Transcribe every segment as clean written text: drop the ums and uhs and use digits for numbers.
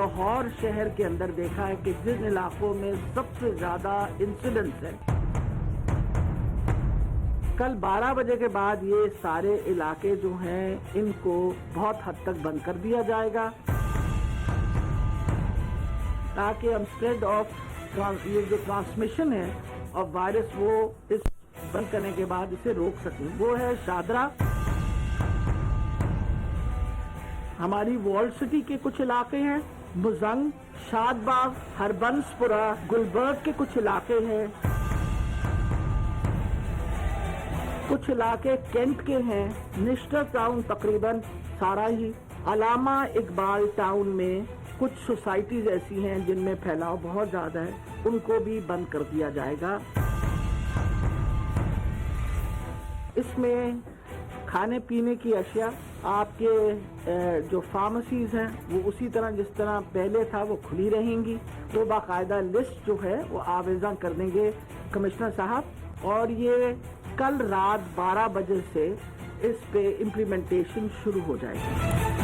لاہور شہر کے اندر دیکھا ہے کہ جن علاقوں میں سب سے زیادہ انسیڈنٹس ہیں، کل 12 بجے کے بعد یہ سارے علاقے جو ہیں ان کو بہت حد تک بند کر دیا جائے گا تاکہ ہم اسپریڈ آف یہ جو ٹرانسمیشن ہے اور وائرس وہ اس بند کرنے کے بعد اسے روک سکیں۔ وہ ہے شادرہ، ہماری وال سٹی کے کچھ علاقے ہیں، مزنگ، شاد باغ، ہربنس پورہ، گلبرگ کے کچھ علاقے ہیں، کچھ علاقے کینٹ کے ہیں، نشٹر ٹاؤن تقریباً سارا ہی، علامہ اقبال ٹاؤن میں کچھ سوسائٹیز ایسی ہیں جن میں پھیلاؤ بہت زیادہ ہے، ان کو بھی بند کر دیا جائے گا۔ اس میں کھانے پینے کی اشیاء، آپ کے جو فارمیسیز ہیں وہ اسی طرح جس طرح پہلے تھا وہ کھلی رہیں گی، وہ باقاعدہ لسٹ جو ہے وہ آویزاں کر دیں گے کمشنر صاحب، اور یہ کل رات 12 بجے سے اس پہ امپلیمنٹیشن شروع ہو جائے گی۔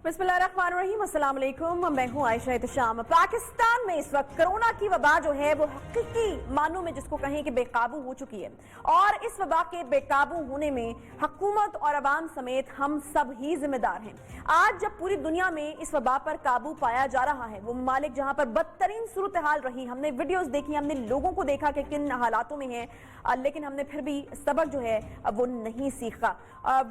بسم اللہ الرحمن الرحیم، السلام علیکم، میں ہوں عائشہ احتشام۔ پاکستان میں اس وقت کرونا کی وبا جو ہے وہ حقیقی معنوں میں جس کو کہیں کہ بے قابو ہو چکی ہے، اور اس وبا کے بے قابو ہونے میں حکومت اور عوام سمیت ہم سب ہی ذمہ دار ہیں۔ آج جب پوری دنیا میں اس وبا پر قابو پایا جا رہا ہے، وہ ممالک جہاں پر بدترین صورتحال رہی، ہم نے ویڈیوز دیکھی، ہم نے لوگوں کو دیکھا کہ کن حالاتوں میں ہیں، لیکن ہم نے پھر بھی سبق جو ہے وہ نہیں سیکھا،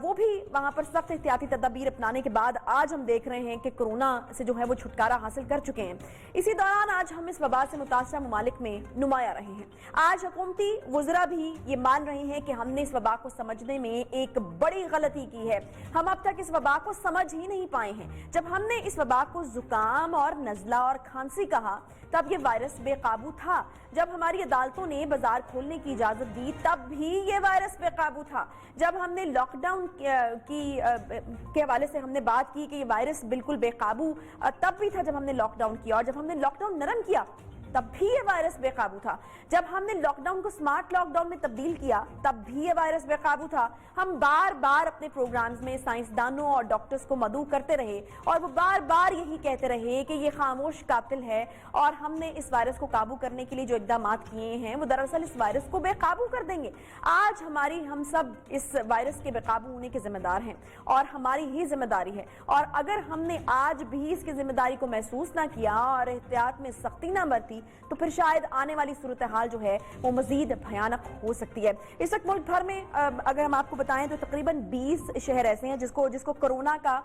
وہ بھی وہاں پر سخت احتیاطی تدابیر اپنانے کے بعد آج ہم دیکھ رہے ہیں کہ کرونا سے جو ہے وہ چھٹکارا حاصل کر چکے ہیں۔ اسی دوران آج ہم اس وبا سے متاثرہ ممالک میں نمایاں رہے ہیں۔ آج حکومتی وزراء بھی یہ مان رہے ہیں کہ ہم نے اس وبا کو سمجھنے میں ایک بڑی غلطی کی ہے، ہم اب تک اس وبا کو سمجھ ہی نہیں پائے ہیں۔ جب ہم نے اس وبا کو زکام اور نزلہ اور کھانسی کہا تب یہ وائرس بے قابو تھا، جب ہماری عدالتوں نے بازار کھولنے کی اجازت دی تب بھی یہ وائرس بے قابو تھا، جب ہم نے لاک ڈاؤن کے حوالے سے ہم نے بات کی کہ یہ وائرس بالکل بے قابو تب بھی تھا جب ہم نے لاک ڈاؤن کیا، اور جب ہم نے لاک ڈاؤن نرم کیا تب بھی یہ وائرس بے قابو تھا، جب ہم نے لاک ڈاؤن کو سمارٹ لاک ڈاؤن میں تبدیل کیا تب بھی یہ وائرس بے قابو تھا۔ ہم بار بار اپنے پروگرامز میں سائنسدانوں اور ڈاکٹرز کو مدعو کرتے رہے اور وہ بار بار یہی کہتے رہے کہ یہ خاموش قاتل ہے، اور ہم نے اس وائرس کو قابو کرنے کے لیے جو اقدامات کیے ہیں وہ دراصل اس وائرس کو بے قابو کر دیں گے۔ آج ہم سب اس وائرس کے بے قابو ہونے کے ذمہ دار ہیں، اور ہماری ہی ذمہ داری ہے، اور اگر ہم نے آج بھی اس کی ذمہ داری کو محسوس نہ کیا اور احتیاط میں سختی نہ برتی تو پھر شاید آنے والی صورتحال جو ہے وہ مزید بھیانک ہو سکتی ہے۔ اس وقت ملک بھر میں اگر ہم آپ کو بتائیں تو تقریباً 20 شہر ایسے ہیں جس کو کرونا کا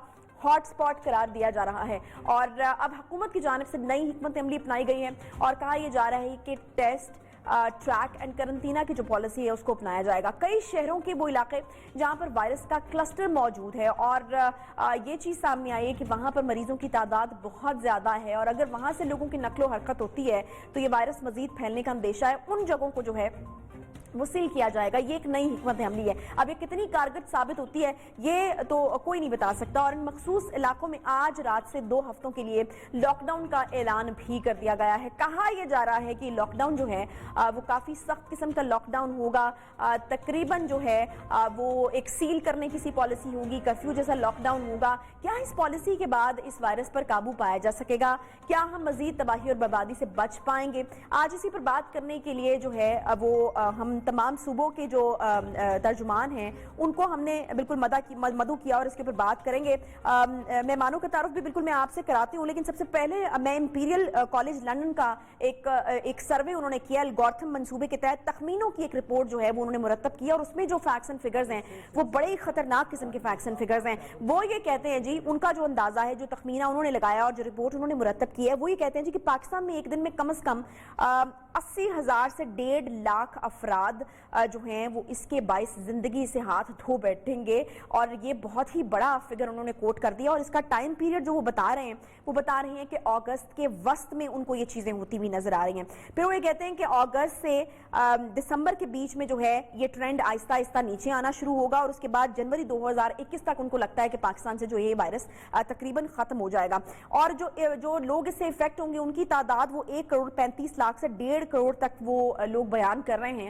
ہاٹ سپاٹ قرار دیا جا رہا ہے، اور اب حکومت کی جانب سے نئی حکمت عملی اپنائی گئی ہے، اور کہا یہ جا رہا ہے کہ ٹیسٹ، ٹریک اینڈ کرنٹینہ کی جو پالیسی ہے اس کو اپنایا جائے گا۔ کئی شہروں کے وہ علاقے جہاں پر وائرس کا کلسٹر موجود ہے، اور یہ چیز سامنے آئی ہے کہ وہاں پر مریضوں کی تعداد بہت زیادہ ہے، اور اگر وہاں سے لوگوں کی نقل و حرکت ہوتی ہے تو یہ وائرس مزید پھیلنے کا اندیشہ ہے، ان جگہوں کو جو ہے وہ سیل کیا جائے گا۔ یہ ایک نئی حکمت عملی ہے، اب یہ کتنی کارگر ثابت ہوتی ہے یہ تو کوئی نہیں بتا سکتا، اور ان مخصوص علاقوں میں آج رات سے 2 ہفتوں کے لیے لاک ڈاؤن کا اعلان بھی کر دیا گیا ہے۔ کہا یہ جا رہا ہے کہ لاک ڈاؤن جو ہے وہ کافی سخت قسم کا لاک ڈاؤن ہوگا، تقریباً جو ہے وہ ایک سیل کرنے کی سی پالیسی ہوگی، کرفیو جیسا لاک ڈاؤن ہوگا۔ کیا اس پالیسی کے بعد اس وائرس پر قابو پایا جا سکے گا؟ کیا ہم مزید تباہی اور بربادی سے بچ پائیں گے؟ آج اسی پر بات کرنے کے لیے جو ہے وہ ہم تمام صوبوں کے جو ترجمان ہیں ان کو ہم نے بالکل مدعو کیا، اور اس کے اوپر بات کریں گے۔ مہمانوں کا تعارف بھی بالکل میں آپ سے کراتی ہوں، لیکن سب سے پہلے میں امپیریل کالج لندن کا ایک سروے انہوں نے کیا، الگورتھم منصوبے کے تحت تخمینوں کی ایک رپورٹ جو ہے وہ انہوں نے مرتب کی، اور اس میں جو فیکٹس اینڈ فگرز ہیں وہ بڑے ہی خطرناک قسم کے فیکٹس اینڈ فگرز ہیں۔ وہ یہ کہتے ہیں جی، ان کا جو اندازہ ہے، جو تخمینہ انہوں نے لگایا اور جو رپورٹ انہوں نے مرتب کی ہے، وہ یہ کہتے ہیں جی کہ پاکستان میں ایک دن میں کم از کم 80,000 سے 1.5 لاکھ افراد جو ہیں وہ اس کے باعث زندگی سے ہاتھ دھو بیٹھیں گے، اور یہ بہت ہی بڑا فگر انہوں نے کوٹ کر دیا، اور اس کا ٹائم پیریڈ جو وہ بتا رہے ہیں کہ اگست کے وسط میں ان کو یہ چیزیں ہوتی ہوئی نظر آ رہی ہیں۔ پھر وہ یہ کہتے ہیں کہ اگست سے دسمبر کے بیچ میں جو ہے یہ ٹرینڈ آہستہ آہستہ نیچے آنا شروع ہوگا، اور اس کے بعد جنوری 2021 تک ان کو لگتا ہے کہ پاکستان سے جو یہ وائرس تقریباً ختم ہو جائے گا، اور جو لوگ اس سے افیکٹ ہوں گے ان کی تعداد وہ 1.35 کروڑ سے 1.5 کروڑ تک وہ لوگ بیان کر رہے ہیں۔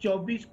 24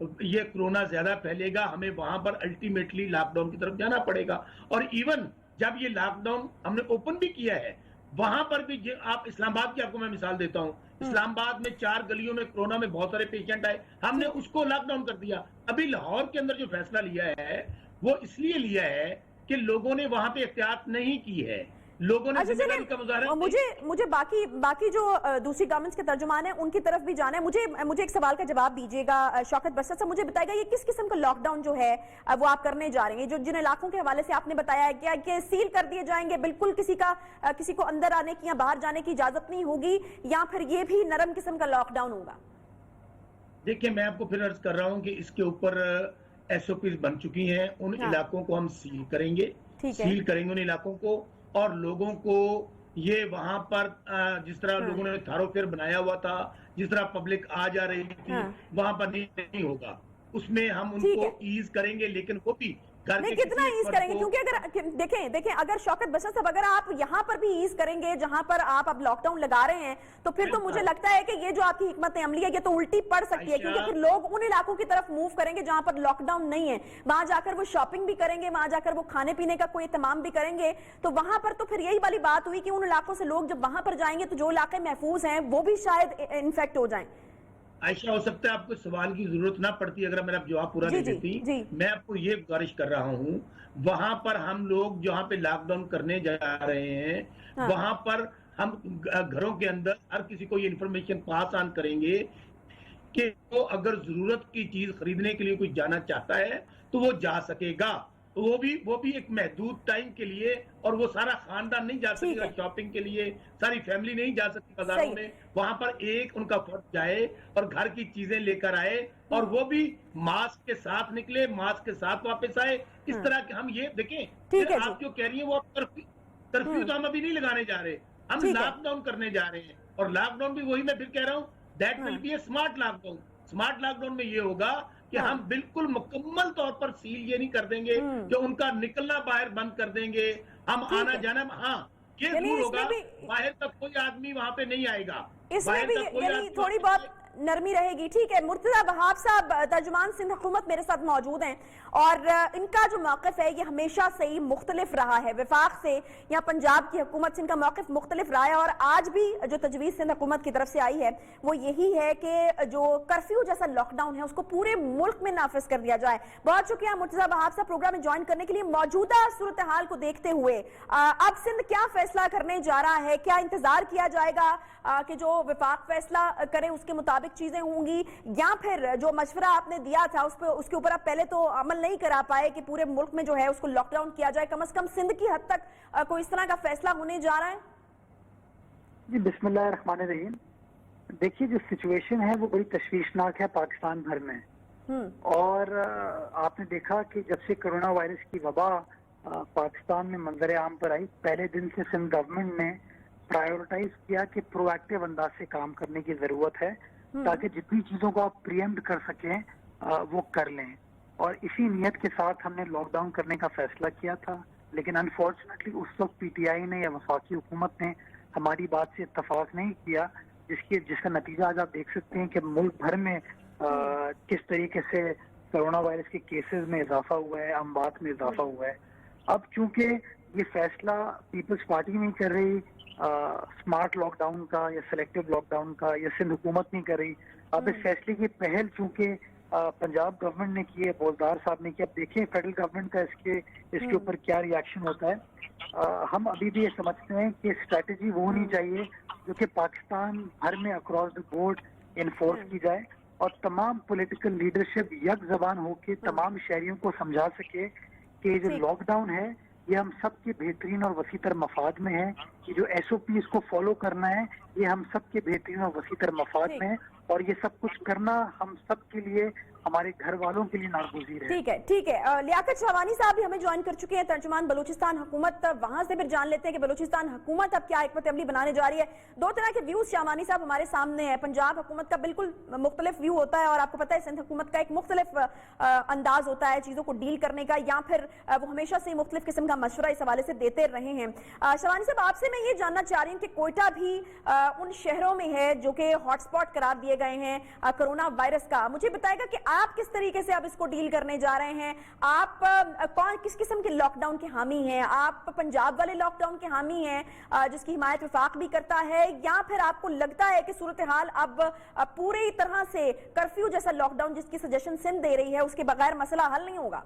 یہ کورونا زیادہ پھیلے گا ہمیں وہاں پر الٹیمیٹلی لاک ڈاؤن کی طرف جانا پڑے گا. اور ایون جب یہ لاک ڈاؤن ہم نے اوپن بھی کیا ہے وہاں پر بھی آپ اسلام آباد کی آپ کو میں مثال دیتا ہوں, اسلام آباد میں 4 گلیوں میں کورونا میں بہت سارے پیشنٹ آئے, ہم نے اس کو لاک ڈاؤن کر دیا. ابھی لاہور کے اندر جو فیصلہ لیا ہے وہ اس لیے لیا ہے کہ لوگوں نے وہاں پہ احتیاط نہیں کی ہے, لوگوں نے ذمہ داری کا مظاہرہ. مجھے باقی جو دوسری گورنمنٹس کے ترجمان ہیں ان کی طرف بھی جانا ہے. مجھے ایک سوال کا جواب دیجیے گا شوکت بسط صاحب, مجھے بتائے گا یہ کس قسم کا لاک ڈاؤن جو ہے وہ آپ کرنے جا رہے ہیں؟ جو جن علاقوں کے حوالے سے آپ نے بتایا ہے کہ سیل کر دیے جائیں گے, بالکل کسی کو اندر آنے کی یا باہر جانے کی اجازت نہیں ہوگی, یا پھر یہ بھی نرم قسم کا لاک ڈاؤن ہوگا؟ دیکھیں میں آپ کو پھر عرض کر رہا ہوں کہ اس کے اوپر ایس او پیز بن چکی ہیں. ان علاقوں کو ہم سیل کریں گے ان علاقوں کو, اور لوگوں کو یہ وہاں پر جس طرح لوگوں نے تھاروفیئر بنایا ہوا تھا, جس طرح پبلک آ جا رہی تھی وہاں پر نہیں ہوگا. اس میں ہم ان کو ایز کریں گے, لیکن وہ بھی کتنا ایز کریں گے؟ کیونکہ اگر دیکھیں اگر شوکت بسط صاحب اگر آپ یہاں پر بھی ایز کریں گے جہاں پر آپ اب لاک ڈاؤن لگا رہے ہیں تو پھر تو مجھے لگتا ہے کہ یہ جو آپ کی حکمت عملی ہے یہ تو الٹی پڑ سکتی ہے, کیونکہ پھر لوگ ان علاقوں کی طرف موو کریں گے جہاں پر لاک ڈاؤن نہیں ہے, وہاں جا کر وہ شاپنگ بھی کریں گے, وہاں جا کر وہ کھانے پینے کا کوئی اہتمام بھی کریں گے. تو وہاں پر تو پھر یہی والی بات ہوئی کہ ان علاقوں سے لوگ جب وہاں پر جائیں گے تو جو علاقے محفوظ ہیں وہ بھی شاید انفیکٹ ہو جائیں. عائشہ ہو سکتا ہے آپ کو سوال کی ضرورت نہ پڑتی اگر میرا جواب پورا نہیں دیتی. میں آپ کو یہ گزارش کر رہا ہوں وہاں پر ہم لوگ جہاں پہ لاک ڈاؤن کرنے جا رہے ہیں وہاں پر ہم گھروں کے اندر ہر کسی کو یہ انفارمیشن پاس آن کریں گے کہ وہ اگر ضرورت کی چیز خریدنے کے لیے کوئی جانا چاہتا ہے تو وہ جا سکے گا, وہ بھی ایک محدود ٹائم کے لیے, اور وہ سارا خاندان نہیں جا سکے گا شاپنگ کے لیے, ساری فیملی نہیں جا سکتی بازاروں میں. وہاں پر ایک ان کا فرد جائے اور گھر کی چیزیں لے کر آئے, اور وہ بھی ماسک کے ساتھ نکلے, ماسک کے ساتھ واپس آئے. اس طرح کہ ہم یہ دیکھیں آپ جو کہہ رہی ہیں وہ کرفیو تو ہم ابھی نہیں لگانے جا رہے, ہم لاک ڈاؤن کرنے جا رہے ہیں. اور لاک ڈاؤن بھی وہی میں پھر کہہ رہا ہوں that will be a smart lockdown. Smart lockdown میں یہ ہوگا کہ ہم بالکل مکمل طور پر سیل یہ نہیں کر دیں گے کہ ان کا نکلنا باہر بند کر دیں گے, ہم آنا جانا یہ ضرور ہوگا باہر تک کوئی آدمی وہاں پہ نہیں آئے گا, اس میں بھی تھوڑی بہت نرمی رہے گی. ٹھیک ہے, مرتضی وہاب صاحب ترجمان سندھ حکومت میرے ساتھ موجود ہیں, اور ان کا جو موقف ہے یہ ہمیشہ سے ہی مختلف رہا ہے وفاق سے, یا پنجاب کی حکومت سے ان کا موقف مختلف رہا ہے, اور آج بھی جو تجویز سندھ حکومت کی طرف سے آئی ہے وہ یہی ہے کہ جو کرفیو جیسا لاک ڈاؤن ہے اس کو پورے ملک میں نافذ کر دیا جائے. بہت شکریہ مرتضی وہاب صاحب پروگرام میں جوائن کرنے کے لیے. موجودہ صورتحال کو دیکھتے ہوئے اب سندھ کیا فیصلہ کرنے جا رہا ہے؟ کیا انتظار کیا جائے گا کہ جو وفاق فیصلہ کرے اس کے مطابق چیزیں ہوں گی, یا پھر جو مشورہ آپ نے دیا تھا اس کے اوپر آپ پہلے تو عمل نہیں کرا پائے کہ پورے ملک میں جو ہے اس کو لاک ڈاؤن کیا جائے, کم از کم سندھ کی حد تک کوئی اس طرح کا فیصلہ ہونے جا رہا ہے؟ جی بسم اللہ الرحمن الرحیم. دیکھیے جو سچویشن ہے وہ بڑی تشویشناک ہے پاکستان بھر میں, اور آپ نے دیکھا کہ جب سے کرونا وائرس کی وبا پاکستان میں منظر عام پر آئی, پہلے دن سے سندھ گورنمنٹ نے پرائیورٹائز کیا کہ پرو ایکٹیو انداز سے کام کرنے کی ضرورت ہے تاکہ جتنی چیزوں کو آپ پریمپٹ کر سکیں وہ کر لیں, اور اسی نیت کے ساتھ ہم نے لاک ڈاؤن کرنے کا فیصلہ کیا تھا. لیکن انفارچونیٹلی اس وقت پی ٹی آئی نے یا وفاقی حکومت نے ہماری بات سے اتفاق نہیں کیا, جس کا نتیجہ آج آپ دیکھ سکتے ہیں کہ ملک بھر میں کس طریقے سے کرونا وائرس کے کیسز میں اضافہ ہوا ہے, اموات میں اضافہ ہوا ہے. اب چونکہ یہ فیصلہ پیپلز پارٹی نہیں کر رہی اسمارٹ لاک ڈاؤن کا یا سلیکٹو لاک ڈاؤن کا, یا سندھ حکومت نہیں کر رہی, اب اس فیصلے کی پہل چونکہ پنجاب گورنمنٹ نے کی ہے, بولدار صاحب نے کیا, اب دیکھیں فیڈرل گورنمنٹ کا اس کے اوپر کیا ریاکشن ہوتا ہے. ہم ابھی بھی یہ سمجھتے ہیں کہ اسٹریٹجی وہ ہونی چاہیے جو کہ پاکستان بھر میں اکراس دا بورڈ انفورس کی جائے, اور تمام پولیٹیکل لیڈرشپ یک زبان ہو کے تمام شہریوں کو سمجھا سکے کہ جو لاک ڈاؤن ہے یہ ہم سب کے بہترین اور وسیع تر مفاد میں ہے, کہ جو ایس او پی اس کو فالو کرنا ہے یہ ہم سب کے بہترین اور وسیع تر مفاد میں ہے, اور یہ سب کچھ کرنا ہم سب کے لیے, ہمارے گھر والوں کے لیے ناگزیر ہے. ٹھیک ہے. لیاقت شہوانی صاحب بھی ہمیں جوائن کر چکے ہیں, ترجمان بلوچستان حکومت, وہاں سے پھر جان لیتے ہیں کہ بلوچستان حکومت اب کیا حکمت عملی بنانے جا رہی ہے. دو طرح کے ویوز شہوانی صاحب ہمارے سامنے ہیں. پنجاب حکومت کا بالکل مختلف ویو ہوتا ہے, اور آپ کو پتہ ہے سندھ حکومت کا ایک مختلف انداز ہوتا ہے چیزوں کو ڈیل کرنے کا, یا پھر وہ ہمیشہ سے مختلف قسم کا مشورہ اس حوالے سے دیتے رہے ہیں. شہوانی صاحب آپ سے میں یہ جاننا چاہ رہی ہوں کہ کوئٹہ بھی ان شہروں میں ہے جو کہ ہاٹ اسپاٹ قرار دیے گئے ہیں کرونا وائرس کا. مجھے بتائے گا کہ آپ کس طریقے سے اب اس کو ڈیل کرنے جا رہے ہیں؟ آپ کس قسم کے لاک ڈاؤن کے حامی ہیں؟ آپ پنجاب والے لاک ڈاؤن کے حامی ہیں جس کی حمایت وفاق بھی کرتا ہے، یا پھر آپ کو لگتا ہے کہ صورتحال اب پوری طرح سے کرفیو جیسا لاک ڈاؤن جس کی سجیشن سندھ دے رہی ہے اس کے بغیر مسئلہ حل نہیں ہوگا؟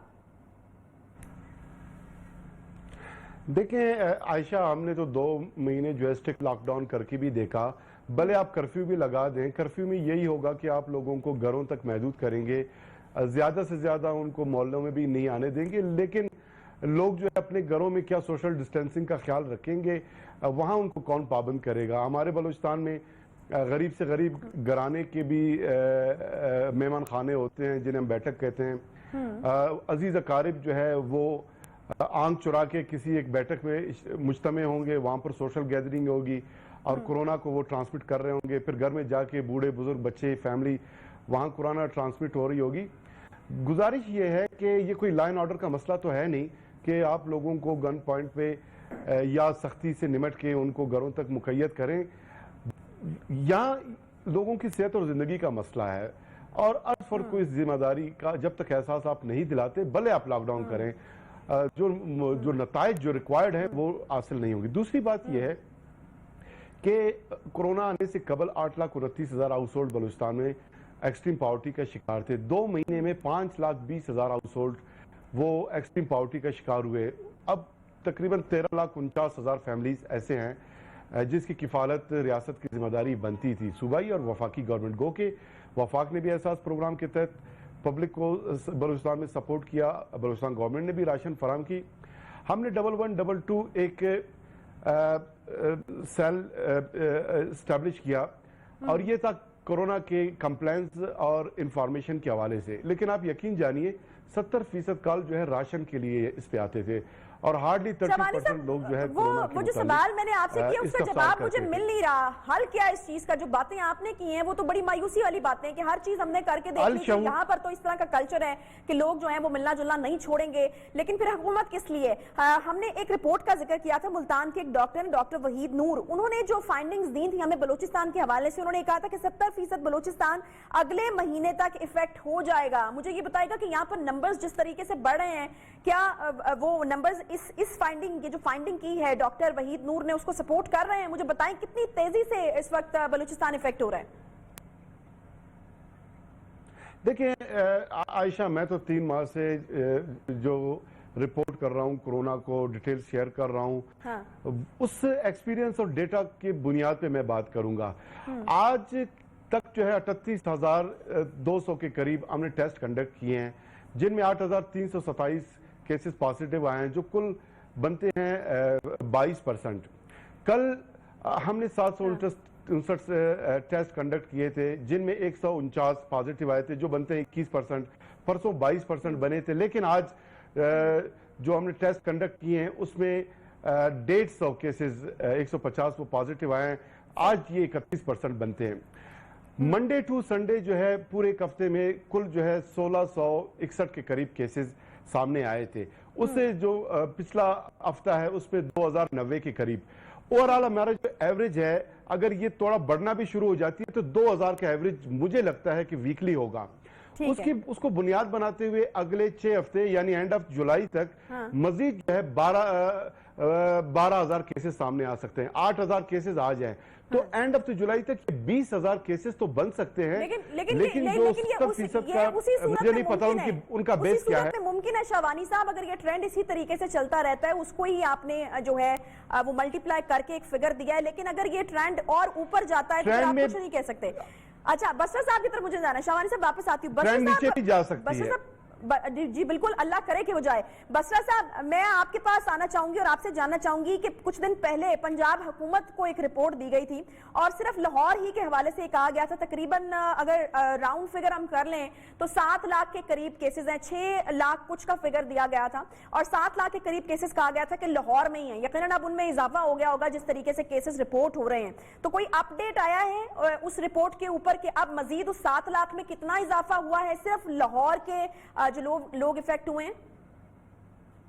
دیکھیں عائشہ، ہم نے تو 2 مہینے جو ہے اسٹرکٹ لاک ڈاؤن کر کے بھی دیکھا، بھلے آپ کرفیو بھی لگا دیں، کرفیو میں یہی ہوگا کہ آپ لوگوں کو گھروں تک محدود کریں گے، زیادہ سے زیادہ ان کو محلوں میں بھی نہیں آنے دیں گے، لیکن لوگ جو ہے اپنے گھروں میں کیا سوشل ڈسٹینسنگ کا خیال رکھیں گے، وہاں ان کو کون پابند کرے گا؟ ہمارے بلوچستان میں غریب سے غریب گھرانے کے بھی مہمان خانے ہوتے ہیں جنہیں ہم بیٹھک کہتے ہیں، عزیز اقارب جو ہے وہ آنکھ چرا کے کسی ایک بیٹھک میں مجتمع ہوں گے، وہاں پر سوشل گیدرنگ ہوگی اور کورونا کو وہ ٹرانسمٹ کر رہے ہوں گے، پھر گھر میں جا کے بوڑھے بزرگ بچے فیملی وہاں کورونا ٹرانسمٹ ہو رہی ہوگی۔ گزارش یہ ہے کہ یہ کوئی لا اینڈ آرڈر کا مسئلہ تو ہے نہیں کہ آپ لوگوں کو گن پوائنٹ پہ یا سختی سے نمٹ کے ان کو گھروں تک مقید کریں، یہاں لوگوں کی صحت اور زندگی کا مسئلہ ہے، اور از فر کوئی ذمہ داری کا جب تک احساس آپ نہیں دلاتے بھلے آپ لاک ڈاؤن کریں، جو نتائج جو ریکوائرڈ ہیں وہ حاصل نہیں ہوں گی۔ دوسری بات یہ ہے کہ کورونا آنے سے قبل 8,29,000 ہاؤس ہولڈ بلوچستان میں ایکسٹریم پاورٹی کا شکار تھے۔ 2 مہینے میں 5,20,000 ہاؤس ہولڈ وہ ایکسٹریم پاورٹی کا شکار ہوئے۔ اب تقریباً 13,49,000 فیملیز ایسے ہیں جس کی کفالت ریاست کی ذمہ داری بنتی تھی، صوبائی اور وفاقی گورنمنٹ۔ گو کہ وفاق نے بھی احساس پروگرام کے تحت پبلک کو بلوچستان میں سپورٹ کیا، بلوچستان گورنمنٹ نے بھی راشن فراہم کی۔ ہم نے 1112 ایک سیل اسٹیبلش کیا، اور یہ تھا کورونا کے کمپلینس اور انفارمیشن کے حوالے سے، لیکن آپ یقین جانیے 70% کال جو ہے راشن کے لیے اس پہ آتے تھے، اور ہارڈلی 30% لوگ جو ہے وہ جو سوال میں نے آپ سے کیا اس کا جواب مجھے مل نہیں رہا۔ حل کیا اس چیز کا؟ جو باتیں آپ نے کی ہیں وہ تو بڑی مایوسی والی باتیں کہ ہر چیز ہم نے کر کے دیکھ لی، یہاں پر تو اس طرح کا کلچر ہے کہ لوگ جو ہیں وہ ملنا جلنا نہیں چھوڑیں گے، لیکن پھر حکومت کس لیے؟ ہم نے ایک رپورٹ کا ذکر کیا تھا، ملتان کے ایک ڈاکٹر ڈاکٹر وحید نور، انہوں نے جو فائنڈنگز دی تھی ہمیں بلوچستان کے حوالے سے، انہوں نے کہا تھا کہ 70% بلوچستان اگلے مہینے تک افیکٹ ہو جائے گا۔ مجھے یہ بتائے گا کہ یہاں پر نمبرز جس طریقے سے بڑھ رہے ہیں، کیا وہ نمبرز اس فائنڈنگ یہ جو فائنڈنگ کی ہے ڈاکٹر وحید نور نے اس کو سپورٹ کر رہے ہیں؟ مجھے بتائیں کتنی تیزی سے اس وقت بلوچستان افیکٹ ہو رہا ہے؟ دیکھیں عائشہ، میں تو 3 ماہ سے جو رپورٹ کر رہا ہوں کورونا کو ڈیٹیل شیئر کر رہا ہوں، اس ایکسپیرینس اور ڈیٹا کی بنیاد پہ میں بات کروں گا۔ آج تک جو ہے 38,200 کے قریب ہم نے ٹیسٹ کنڈکٹ کیے ہیں، جن میں 8,327 کیسز پازیٹیو آئے ہیں، جو کل بنتے ہیں 22%۔ کل ہم نے 759 ٹیسٹ کنڈکٹ کیے تھے، جن میں 149 پازیٹیو آئے تھے، جو بنتے ہیں 21%۔ پرسوں 22% بنے تھے، لیکن آج جو ہم نے ٹیسٹ کنڈکٹ کیے ہیں اس میں 150 کیسز 150 وہ پازیٹیو آئے ہیں، آج یہ 31% بنتے ہیں۔ منڈے ٹو سنڈے جو ہے پورے ایک ہفتے میں کل جو ہے 1,661 کے قریب کیسز سامنے آئے تھے، اس سے جو پچھلا ہفتہ ہے اس میں 2,090 کے قریب۔ اوورآل ہمارا جو ایوریج ہے، اگر یہ تھوڑا بڑھنا بھی شروع ہو جاتی ہے تو 2,000 کا ایوریج مجھے لگتا ہے کہ ویکلی ہوگا۔ اس کو بنیاد بناتے ہوئے اگلے 6 ہفتے یعنی اینڈ آف جولائی تک مزید جو ہے 12,000 کیسز سامنے آ سکتے ہیں۔ 8,000 کیسز آ جائیں تو اینڈ آف جولائی تک 20,000 کیسز تو بن سکتے ہیں، لیکن جو 70% کا مجھے نہیں پتا ان کا بیس کیا ہے۔ ممکن ہے شاہوانی صاحب اگر یہ ٹرینڈ اسی طریقے سے چلتا رہتا ہے، اس کو ہی آپ نے جو ہے وہ ملٹیپلائی کر کے ایک فگر دیا ہے، لیکن اگر یہ ٹرینڈ اور اوپر جاتا ہے تو آپ کچھ نہیں کہہ سکتے۔ اچھا بسرا صاحب کی طرف مجھے جانا ہے، شاہوانی صاحب واپس آتی ہوں۔ ٹرینڈ نیچے بھی جا سکتی ہے۔ جی بالکل، اللہ کرے کہ ہو جائے۔ بسرا صاحب میں آپ کے پاس آنا چاہوں گی اور آپ سے جاننا چاہوں گی کہ کچھ دن پہلے پنجاب حکومت کو ایک رپورٹ دی گئی تھی اور صرف لاہور ہی کے حوالے سے کہا گیا تھا تقریباً اگر راؤنڈ فگر ہم کر لیں تو 7 لاکھ کے قریب کیسز ہیں، 6 لاکھ کچھ کا فگر دیا گیا تھا اور 7 لاکھ کے قریب کیسز کہا گیا تھا کہ لاہور میں ہی ہیں۔ یقیناً اب ان میں اضافہ ہو گیا ہوگا جس طریقے سے کیسز رپورٹ ہو رہے ہیں، تو کوئی اپ ڈیٹ آیا ہے اس رپورٹ کے اوپر کہ اب مزید اس 7 لاکھ میں کتنا اضافہ ہوا ہے صرف لاہور کے جو لوگ افیکٹ ہوئے ہیں؟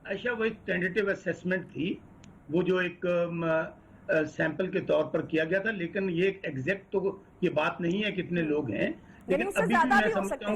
عائشہ وہ ایک ٹینٹیو اسیسمنٹ تھی، وہ جو ایک سیمپل کے طور پر کیا گیا تھا، لیکن یہ ایک ایگزیکٹ تو یہ بات نہیں ہے کتنے لوگ ہیں، لیکن ابھی بھی میں سمجھتا ہوں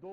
2,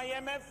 IMF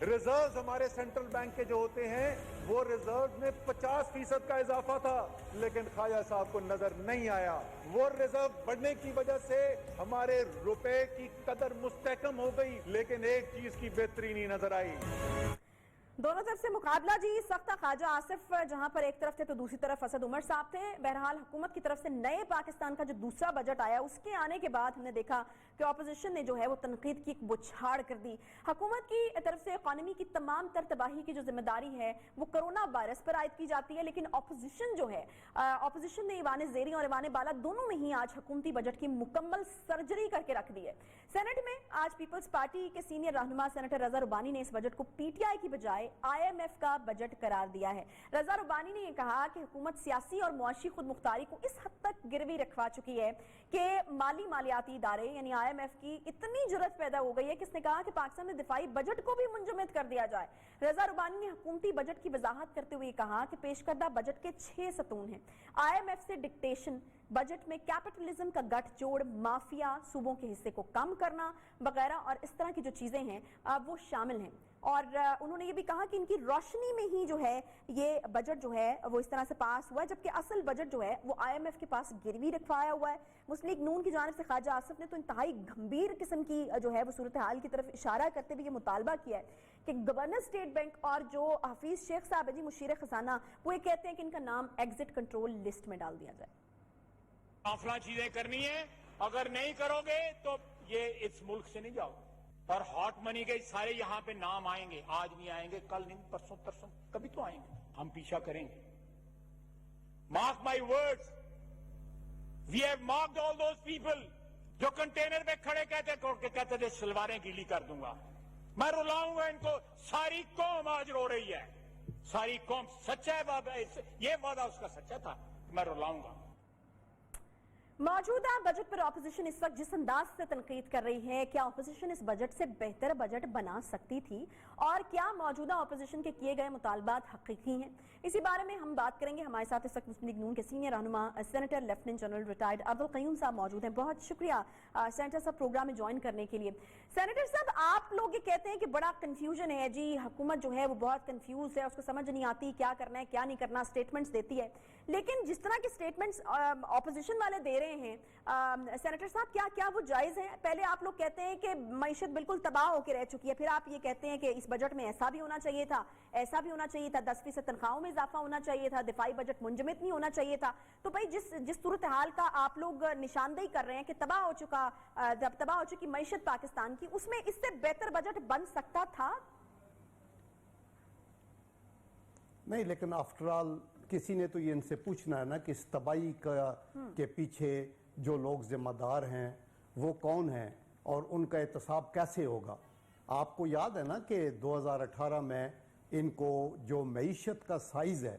ریزروز ہمارے سینٹرل بینک کے جو ہوتے ہیں وہ ریزروز میں 50% کا اضافہ تھا، لیکن خواجہ صاحب کو نظر نہیں آیا۔ وہ ریزرو بڑھنے کی وجہ سے ہمارے روپے کی قدر مستحکم ہو گئی، لیکن ایک چیز کی بہتری نہیں نظر آئی۔ دونوں طرف سے مقابلہ جی سخت خواجہ آصف جہاں پر ایک طرف تھے تو دوسری طرف اسد عمر صاحب تھے۔ بہرحال حکومت کی طرف سے نئے پاکستان کا جو دوسرا بجٹ آیا اس کے آنے کے بعد ہم نے دیکھا کہ اپوزیشن نے جو ہے وہ تنقید کی ایک بچھاڑ کر دی۔ حکومت کی طرف سے اکانومی کی تمام تر تباہی کی جو ذمہ داری ہے وہ کرونا وائرس پر عائد کی جاتی ہے، لیکن اپوزیشن جو ہے اپوزیشن نے ایوان زیریں اور ایوان بالا دونوں میں ہی آج حکومتی بجٹ کی مکمل سرجری کر کے رکھ دی ہے۔ سینٹ میں آج پیپلز پارٹی کے سینئر رہنما سینیٹر رضا ربانی نے اس بجٹ کو پی ٹی آئی کی بجائے IMF کا بجٹ قرار دیا ہے۔ رضا ربانی نے یہ کہا کہ حکومت سیاسی اور معاشی خود مختاری کو اس حد تک گروی رکھوا چکی ہے کہ مالیاتی ادارے یعنی IMF کی اتنی جرت پیدا ہو گئی ہے کہ اس نے کہا کہ پاکستان میں دفاعی بجٹ کو بھی منجمد کر دیا جائے۔ رضا ربانی نے حکومتی بجٹ کی وضاحت کرتے ہوئے کہا کہ پیش کردہ بجٹ کے 6 ستون ہیں۔ IMF سے ڈکٹیشن، بجٹ میں کیپٹلزم کا گٹھ جوڑ، مافیا، صوبوں کے حصے کو کم کرنا وغیرہ اور اس طرح کی جو چیزیں ہیں وہ شامل ہیں۔ اور انہوں نے یہ بھی کہا کہ ان کی روشنی میں ہی جو ہے یہ بجٹ جو ہے وہ اس طرح سے پاس ہوا ہے، جبکہ اصل بجٹ جو ہے وہ IMF کے پاس گروی رکھوایا ہوا ہے۔ مسلم لیگ نون کی جانب سے خواجہ آصف نے تو انتہائی گھمبیر قسم کی جو ہے وہ صورتحال کی طرف اشارہ کرتے ہوئے یہ مطالبہ کیا ہے کہ گورنر اسٹیٹ بینک اور جو حفیظ شیخ صاحب ہے جی مشیر خزانہ، وہ یہ کہتے ہیں کہ ان کا نام ایگزٹ کنٹرول لسٹ میں ڈال دیا جائے۔ فلاں چیزیں کرنی ہے، اگر نہیں کرو گے تو یہ اس ملک سے نہیں جاؤ۔ اور ہاٹ منی کے سارے یہاں پہ نام آئیں گے، آج نہیں آئیں گے، کل نہیں، پرسوں ترسوں کبھی تو آئیں گے، ہم پیچھا کریں گے۔ Mark my words, we have marked all those people جو کنٹینر پہ کھڑے کہتے تھے سلواریں گیلی کر دوں گا، میں رلاؤں گا ان کو۔ ساری قوم آج رو رہی ہے، ساری قوم سچا ہے، یہ وعدہ اس کا سچا تھا، میں رلاؤں گا۔ موجودہ بجٹ پر اپوزیشن اس وقت جس انداز سے تنقید کر رہی ہے، کیا اپوزیشن اس بجٹ سے بہتر بجٹ بنا سکتی تھی اور کیا موجودہ اپوزیشن کے کیے گئے مطالبات حقیقی ہیں؟ اسی بارے میں ہم بات کریں گے۔ ہمارے ساتھ اس وقت مسلم لیگ نون کے سینئر رہنما senator lieutenant general retired Abdul Qayyum صاحب موجود ہیں۔ بہت شکریہ سینیٹر صاحب پروگرام میں جوائن کرنے کے لیے۔ سینیٹر صاحب، آپ لوگ یہ کہتے ہیں کہ بڑا کنفیوژن ہے جی، حکومت جو ہے وہ بہت کنفیوز ہے، اس کو سمجھ نہیں آتی کیا کرنا ہے کیا نہیں کرنا، اسٹیٹمنٹس دیتی ہے، لیکن جس طرح کے اسٹیٹمنٹس اپوزیشن والے دے رہے ہیں سینیٹر صاحب، کیا وہ جائز ہیں؟ پہلے آپ لوگ کہتے ہیں کہ معیشت بالکل تباہ ہو کے رہ چکی ہے، پھر آپ یہ کہتے ہیں کہ اس بجٹ میں ایسا بھی ہونا چاہیے تھا، ایسا بھی ہونا چاہیے تھا، 10% تنخواہوں میں اضافہ ہونا چاہیے تھا، دفاعی بجٹ منجمد نہیں ہونا چاہیے تھا۔ تو بھائی جس صورتحال کا آپ لوگ نشاندہی کر رہے ہیں کہ تباہ ہو چکی معیشت پاکستان کی، اس میں اس سے بہتر بجٹ بن سکتا تھا؟ نہیں، لیکن آفٹر آل کسی نے تو یہ ان سے پوچھنا ہے نا کہ اس تباہی کے پیچھے جو لوگ ذمہ دار ہیں وہ کون ہیں اور ان کا احتساب کیسے ہوگا۔ آپ کو یاد ہے نا کہ 2018 میں ان کو جو معیشت کا سائز ہے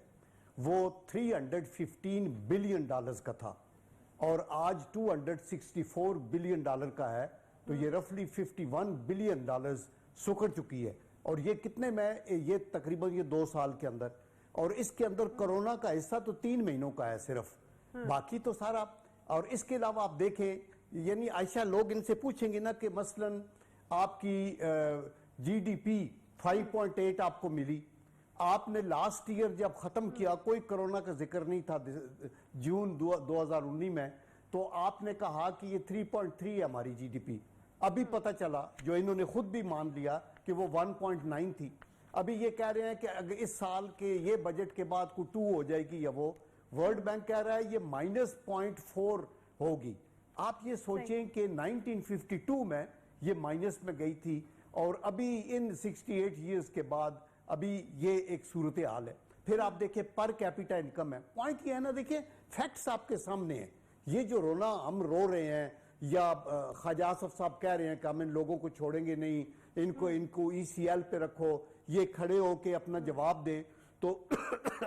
وہ $315 بلین کا تھا اور آج $264 بلین کا ہے، تو یہ رفلی $51 بلین سکڑ چکی ہے، اور یہ کتنے میں؟ یہ تقریباً یہ 2 سال کے اندر، اور اس کے اندر کرونا کا حصہ تو 3 مہینوں کا ہے صرف، باقی تو سارا۔ اور اس کے علاوہ آپ دیکھیں، یعنی عائشہ، لوگ ان سے پوچھیں گے نا کہ مثلاً آپ کی GDP 5.8 آپ کو ملی، آپ نے لاسٹ ایئر جب ختم کیا کوئی کرونا کا ذکر نہیں تھا جون 2019 میں، تو آپ نے کہا کہ یہ 3.3 ہے ہماری GDP۔ ابھی پتہ چلا، جو انہوں نے خود بھی مان لیا، کہ وہ 1.9 تھی۔ ابھی یہ کہہ رہے ہیں کہ اگر اس سال کے یہ بجٹ کے بعد کو 2 ہو جائے گی، یا وہ ورلڈ بینک کہہ رہا ہے یہ -0.4 ہوگی۔ آپ یہ سوچیں کہ 1952 میں یہ مائنس میں گئی تھی، اور ابھی ان 68 ایئرز کے بعد ابھی یہ ایک صورتحال ہے۔ پھر آپ دیکھیں پر کیپیٹا انکم ہے، پوائنٹ یہ ہے نا، دیکھیں فیکٹس آپ کے سامنے ہیں۔ یہ جو رونا ہم رو رہے ہیں، یا خواجہ آصف صاحب کہہ رہے ہیں کہ ہم ان لوگوں کو چھوڑیں گے نہیں، ان کو ECL پہ رکھو، یہ کھڑے ہو کے اپنا جواب دیں، تو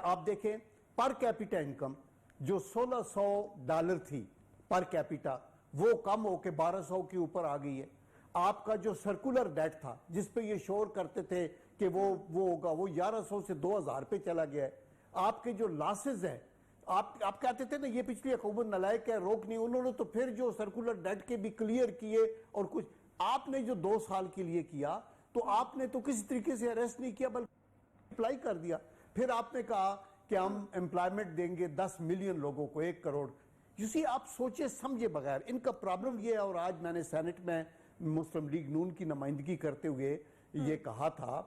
آپ دیکھیں پر کیپیٹا انکم جو $1600 تھی پر کیپیٹا، وہ کم ہو کے 1200 کے اوپر آ گئی ہے۔ آپ کا جو سرکولر ڈیٹ تھا جس پہ یہ شور کرتے تھے کہ وہ ہوگا، وہ 1100 سے 2000 پہ چلا گیا ہے۔ آپ کے جو لاسز ہیں، آپ کہتے تھے نا یہ پچھلی حکومت نلائق ہے، روک نہیں، انہوں نے تو پھر جو سرکولر ڈیٹ کے بھی کلیئر کیے، اور کچھ آپ نے جو 2 سال کے لیے کیا، تو آپ نے تو کسی طریقے سے اریسٹ نہیں کیا بلکہ اپلائی کر دیا. پھر آپ نے کہا کہ ہم امپلائمنٹ دیں گے 10 ملین لوگوں کو, 1 کروڑ. آپ سوچے سمجھے بغیر, ان کا پرابلم یہ ہے. اور آج میں نے سینٹ میں مسلم لیگ نون کی نمائندگی کرتے ہوئے یہ کہا تھا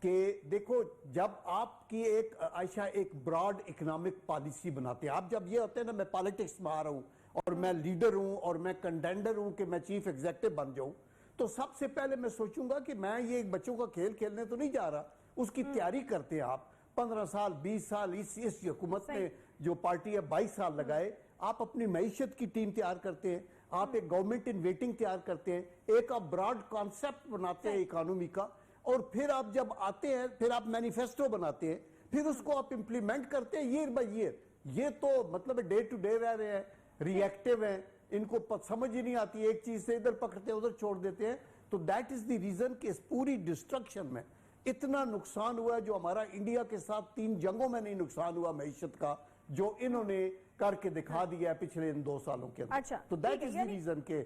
کہ دیکھو, جب آپ کی عائشہ ایک براڈ اکنامک پالیسی بناتے ہیں, آپ جب یہ ہوتے ہیں نا میں پالیٹکس میں آ رہا ہوں اور میں لیڈر ہوں اور میں کنٹینڈر ہوں کہ میں چیف ایگزیکٹو بن جاؤں, تو سب سے پہلے میں سوچوں گا کہ میں یہ بچوں کا کھیل کھیلنے تو نہیں جا رہا. اس کی تیاری کرتے ہیں آپ 15 سال 20 سال اس حکومت نے جو پارٹی ہے 22 سال لگائے. آپ اپنی معیشت کی ٹیم تیار کرتے ہیں, آپ ایک گورنمنٹ ان ویٹنگ تیار کرتے ہیں, ایک آپ براڈ کانسیپٹ بناتے ہیں اکانومی کا, اور پھر آپ جب آتے ہیں پھر آپ مینیفیسٹو بناتے ہیں, پھر اس کو آپ امپلیمنٹ کرتے ہیں ایئر بائی ایئر. یہ تو مطلب ڈے ٹو ڈے رہ رہے ہیں, ری ایکٹیو ہیں, ان کو سمجھ ہی نہیں آتی, ایک چیز سے ادھر پکڑتے ہیں ادھر چھوڑ دیتے ہیں. تو دیٹ از دی ریزن کہ اس پوری ڈسٹرکشن میں اتنا نقصان ہوا ہے, جو ہمارا انڈیا کے ساتھ 3 جنگوں میں نہیں نقصان ہوا معیشت کا, جو انہوں نے کر کے دکھا دیا ہے پچھلے ان 2 سالوں کے اندر. تو دیٹ از دی ریزن کہ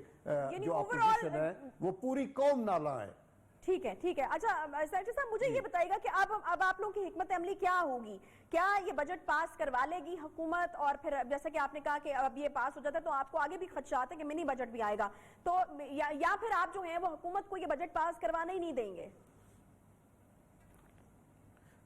جو اپوزیشن ہے وہ پوری قوم نالاں ہے. ٹھیک ہے. اچھا سیکٹری صاحب, مجھے یہ بتائیے گا کہ اب آپ لوگوں کی حکمت عملی کیا ہوگی؟ کیا یہ بجٹ پاس کروا لے گی حکومت, اور پھر جیسا کہ آپ نے کہا کہ اب یہ پاس ہو جاتا ہے تو آپ کو آگے بھی خدشات ہیں کہ منی بجٹ بھی آئے گا, تو یا پھر آپ جو ہیں وہ حکومت کو یہ بجٹ پاس کروانا ہی نہیں دیں گے؟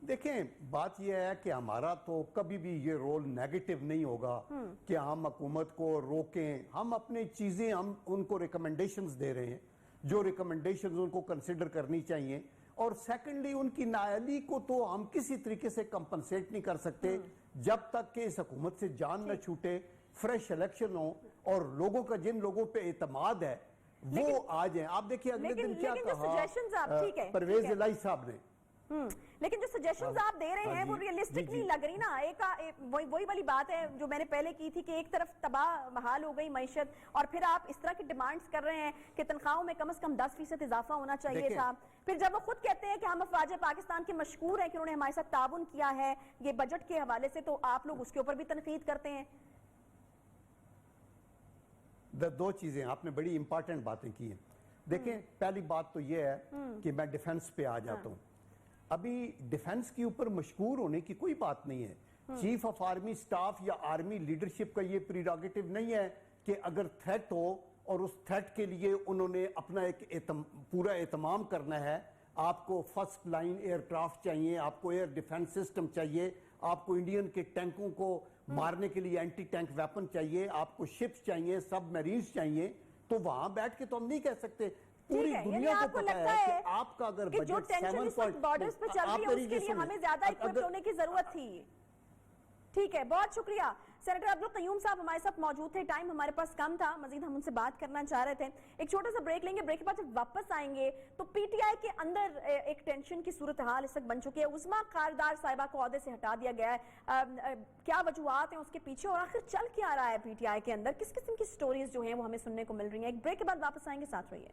دیکھیں, بات یہ ہے کہ ہمارا تو کبھی بھی یہ رول نیگیٹو نہیں ہوگا کہ ہم حکومت کو روکیں. ہم اپنی چیزیں ہم ان کو ریکمنڈیشنز دے رہے ہیں, جو ریکمنڈیشنز ان کو کنسیڈر کرنی چاہیے. اور سیکنڈلی ان کی نااہلی کو تو ہم کسی طریقے سے کمپنسیٹ نہیں کر سکتے جب تک کہ اس حکومت سے جان نہ چھوٹے, فریش الیکشن ہو اور لوگوں کا جن لوگوں پہ اعتماد ہے وہ آ جائیں. آپ دیکھیے اگلے دن کیا کہا پرویز الہی صاحب نے. لیکن جو سجیشنز آپ دے رہے ہیں وہ ریئلسٹک نہیں لگ رہی نا. وہی والی بات ہے جو میں نے پہلے کی تھی کہ ایک طرف تباہ حال ہو گئی معیشت, اور پھر آپ اس طرح کی ڈیمانڈز کر رہے ہیں کہ تنخواہوں میں کم از کم 10% اضافہ ہونا چاہیے تھا. پھر جب وہ خود کہتے ہیں کہ ہم افواج پاکستان کے مشکور ہیں کہ انہوں نے ہمارے ساتھ تعاون کیا ہے یہ بجٹ کے حوالے سے, تو آپ لوگ اس کے اوپر بھی تنقید کرتے ہیں. 2 چیزیں آپ نے بڑی امپارٹنٹ باتیں کی ہیں. دیکھیں, پہلی بات تو یہ ہے کہ میں ڈیفنس پہ آ جاتا ہوں. ابھی ڈیفنس کے اوپر مشکور ہونے کی کوئی بات نہیں ہے. چیف آف آرمی سٹاف یا آرمی لیڈرشپ کا یہ پریروگیٹو نہیں ہے کہ اگر تھریٹ ہو اور اس تھریٹ کے لیے انہوں نے اپنا ایک پورا اہتمام کرنا ہے. آپ کو فرسٹ لائن ایئر کرافٹ چاہیے, آپ کو ایئر ڈیفنس سسٹم چاہیے, آپ کو انڈین کے ٹینکوں کو مارنے کے لیے اینٹی ٹینک ویپن چاہیے, آپ کو شپس چاہیے, سب میرینز چاہیے. تو وہاں بیٹھ کے تو ہم نہیں کہہ سکتے. پوری دنیا کو پتا ہے کہ آپ کا اگر بجٹ 7 بارڈرز پہ چل رہی ہے اس کے لیے ہمیں زیادہ اکوپڈ ہونے کی ضرورت تھی. ٹھیک ہے, بہت شکریہ. سینیٹر عبدالقیوم صاحب ہمارے ساتھ موجود تھے, ٹائم ہمارے پاس کم تھا, مزید ہم ان سے بات کرنا چاہ رہے تھے. ایک چھوٹا سا بریک لیں گے, بریک کے بعد جب واپس آئیں گے تو پی ٹی آئی کے اندر ایک ٹینشن کی صورتحال اس وقت بن چکی ہے. عظمیٰ قاردار صاحبہ کو عہدے سے ہٹا دیا گیا ہے, کیا وجوہات ہیں اس کے پیچھے اور آخر چل کیا رہا ہے پی ٹی آئی کے اندر, کس قسم کی سٹوریز جو ہیں وہ ہمیں سننے کو مل رہی ہیں. ایک بریک کے بعد واپس آئیں گے, ساتھ رہیے.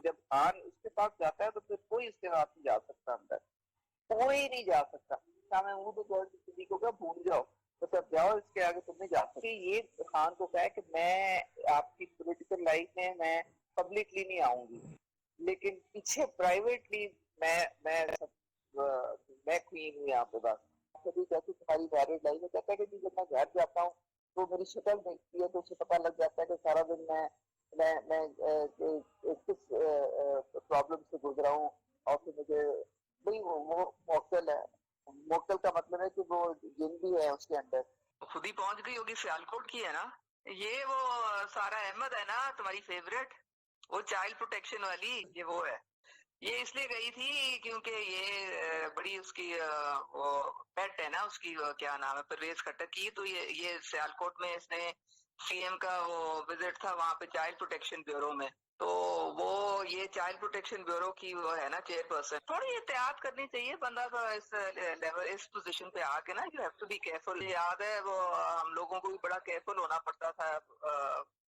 جب خان اس کے پاس جاتا ہے تو پھر کوئی اس کے ہاتھ نہیں جا سکتا, اندر کوئی نہیں جا سکتا. میں تو کسی کو کیا بھول جاؤ تو تب جاؤ, اس کے آگے تم نہیں جا سکتے. یہ خان کو کہا کہ میں آپ کی پولیٹیکل لائف میں میں پبلکلی نہیں آؤں گی, لیکن پیچھے پرائیویٹلی میں کوئین ہوں یہاں پہ. بس کبھی کہتے تمہاری میرڈ لائف میں کہتا ہے کہ جب میں گھر جاتا ہوں تو میری شکل دیکھتی ہے تو اسے پتہ لگ جاتا ہے کہ سارا دن میں کس پرابلم سے گزرا ہوں, اور پھر مجھے بھائی وہ موکل ہے. موکل کا مطلب ہے کہ وہ جن بھی ہے اس کے اندر. خود ہی پہنچ گئی ہوگی, سیالکوٹ کی ہے نا یہ, وہ سارا احمد ہے نا تمہاری فیوریٹ, وہ چائلڈ پروٹیکشن والی, یہ وہ ہے. یہ اس لیے گئی تھی کیونکہ یہ بڑی اس کی وہ پیٹ ہے نا, اس کی کیا نام ہے, پرویز کھٹر کی. تو یہ سیالکوٹ میں اس نے سی ایم کا وہ وزٹ تھا وہاں پہ چائلڈ پروٹیکشن بیورو میں, تو وہ یہ چائلڈ پروٹیکشن بیورو کی وہ ہے نا چیئر پرسن. تھوڑی احتیاط کرنی چاہیے بندہ کا اس لیول, اس پوزیشن پہ آ کے نا. You have to be careful. یاد ہے وہ ہم لوگوں کو بھی بڑا کیئرفل ہونا پڑتا تھا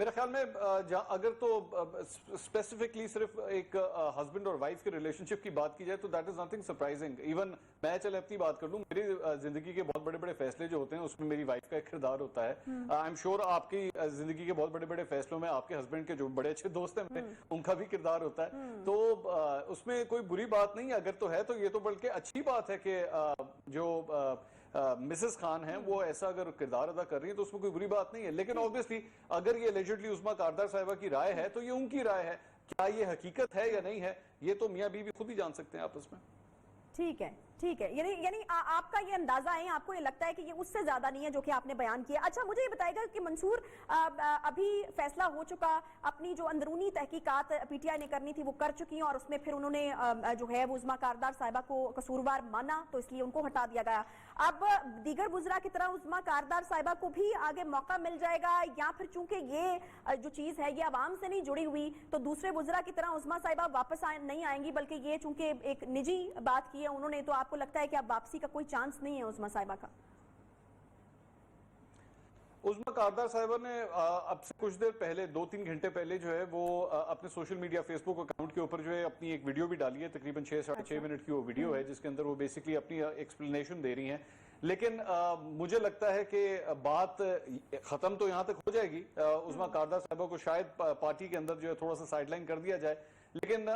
میرے خیال میں اگر تو اسپیسیفکلی صرف ایک ہسبینڈ اور وائف کے ریلیشن شپ کی بات کی جائے تو that is nothing surprising. Even میں چلے اپنی بات کر لوں, میری زندگی کے بہت بڑے بڑے فیصلے جو ہوتے ہیں اس میں میری وائف کا ایک کردار ہوتا ہے. آئی ایم شیور آپ کی زندگی کے بہت بڑے بڑے فیصلوں میں آپ کے ہسبینڈ کے جو بڑے اچھے دوست ہیں ان کا بھی کردار ہوتا ہے. تو اس میں کوئی بری بات نہیں, اگر تو ہے تو یہ تو بلکہ اچھی بات ہے کہ جو مسز خان ہیں وہ ایسا اگر کردار ادا کر رہی ہیں تو اس میں کوئی بری بات نہیں ہے. لیکن obviously اگر یہ allegedly عظمیٰ کاردار صاحبہ کی رائے ہے تو یہ ان کی رائے ہے, کیا یہ حقیقت ہے یا نہیں ہے یہ تو میاں بیوی خود ہی جان سکتے ہیں آپس میں. ٹھیک ہے, ٹھیک ہے, یعنی آپ کا یہ اندازہ ہے, آپ کو یہ لگتا ہے کہ یہ اس سے زیادہ نہیں ہے جو کہ آپ نے بیان کیا. اچھا مجھے یہ بتائے گا کہ منصور ابھی فیصلہ ہو چکا, اپنی جو اندرونی تحقیقات پی ٹی آئی نے کرنی تھی وہ کر چکی ہیں اور اس میں پھر انہوں نے جو ہے وہ عظمیٰ کاردار صاحبہ کو قصوروار مانا تو اس لیے ان کو ہٹا دیا گیا. اب دیگر وزراء کی طرح عظمیٰ کاردار صاحبہ کو بھی آگے موقع مل جائے گا, یا پھر چونکہ یہ جو چیز ہے یہ عوام سے نہیں جڑی ہوئی تو دوسرے وزراء کی طرح عظمیٰ صاحبہ واپس نہیں آئیں گی, بلکہ یہ چونکہ ایک نجی بات کی ہے انہوں نے تو آپ کو لگتا ہے کہ اب واپسی کا کوئی چانس نہیں ہے عظمیٰ صاحبہ کا؟ عظمیٰ کاردار صاحبہ نے اب سے کچھ دیر پہلے 2-3 گھنٹے پہلے جو ہے وہ اپنے سوشل میڈیا فیس بک اکاؤنٹ کے اوپر جو ہے اپنی ایک ویڈیو بھی ڈالی ہے, تقریباً 6-6.5 منٹ کی وہ ویڈیو ہے جس کے اندر وہ بیسکلی اپنی ایکسپلینیشن دے رہی ہیں. لیکن مجھے لگتا ہے کہ بات ختم تو یہاں تک ہو جائے گی, عظمیٰ کاردار صاحبہ کو شاید پارٹی کے اندر جو ہے تھوڑا سا سائڈ لائن کر دیا جائے, لیکن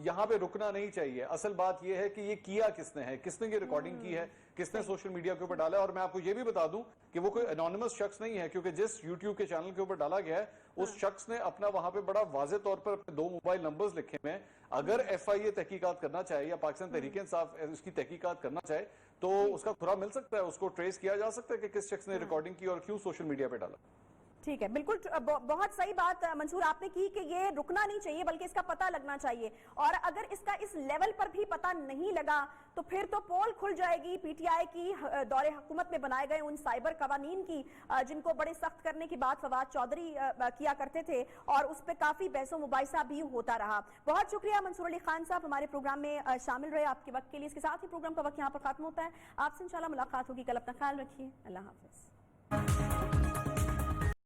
یہاں پہ رکنا نہیں چاہیے. اصل بات یہ ہے کہ یہ کیا کس نے ہے, کس نے یہ ریکارڈنگ کی ہے, کس نے سوشل میڈیا کے اوپر ڈالا ہے. اور میں آپ کو یہ بھی بتا دوں کہ وہ کوئی انونیمس شخص نہیں ہے, کیونکہ جس یوٹیوب کے چینل کے اوپر ڈالا گیا ہے اس شخص نے اپنا وہاں پہ بڑا واضح طور پر اپنے 2 موبائل نمبرز لکھے ہوئے ہیں. اگر ایف آئی اے تحقیقات کرنا چاہے یا پاکستان تحریک انصاف اس کی تحقیقات کرنا چاہے تو اس کا کھرا مل سکتا ہے, اس کو ٹریس کیا جا سکتا ہے کہ کس شخص نے ریکارڈنگ کی اور کیوں سوشل میڈیا پہ ڈالا. ٹھیک ہے, بالکل بہت صحیح بات منصور آپ نے کی کہ یہ رکنا نہیں چاہیے بلکہ اس کا پتہ لگنا چاہیے, اور اگر اس کا اس لیول پر بھی پتہ نہیں لگا تو پھر تو پول کھل جائے گی پی ٹی آئی کی دور حکومت میں بنائے گئے ان سائبر قوانین کی جن کو بڑے سخت کرنے کی بات فواد چودھری کیا کرتے تھے, اور اس پہ کافی بحث و مباحثہ بھی ہوتا رہا. بہت شکریہ منصور علی خان صاحب ہمارے پروگرام میں شامل رہے, آپ کے وقت کے لیے. اس کے ساتھ ہی پروگرام کا وقت یہاں پر ختم ہوتا ہے. آپ سے انشاءاللہ ملاقات ہوگی کل, اپنا خیال رکھیے, اللہ حافظ.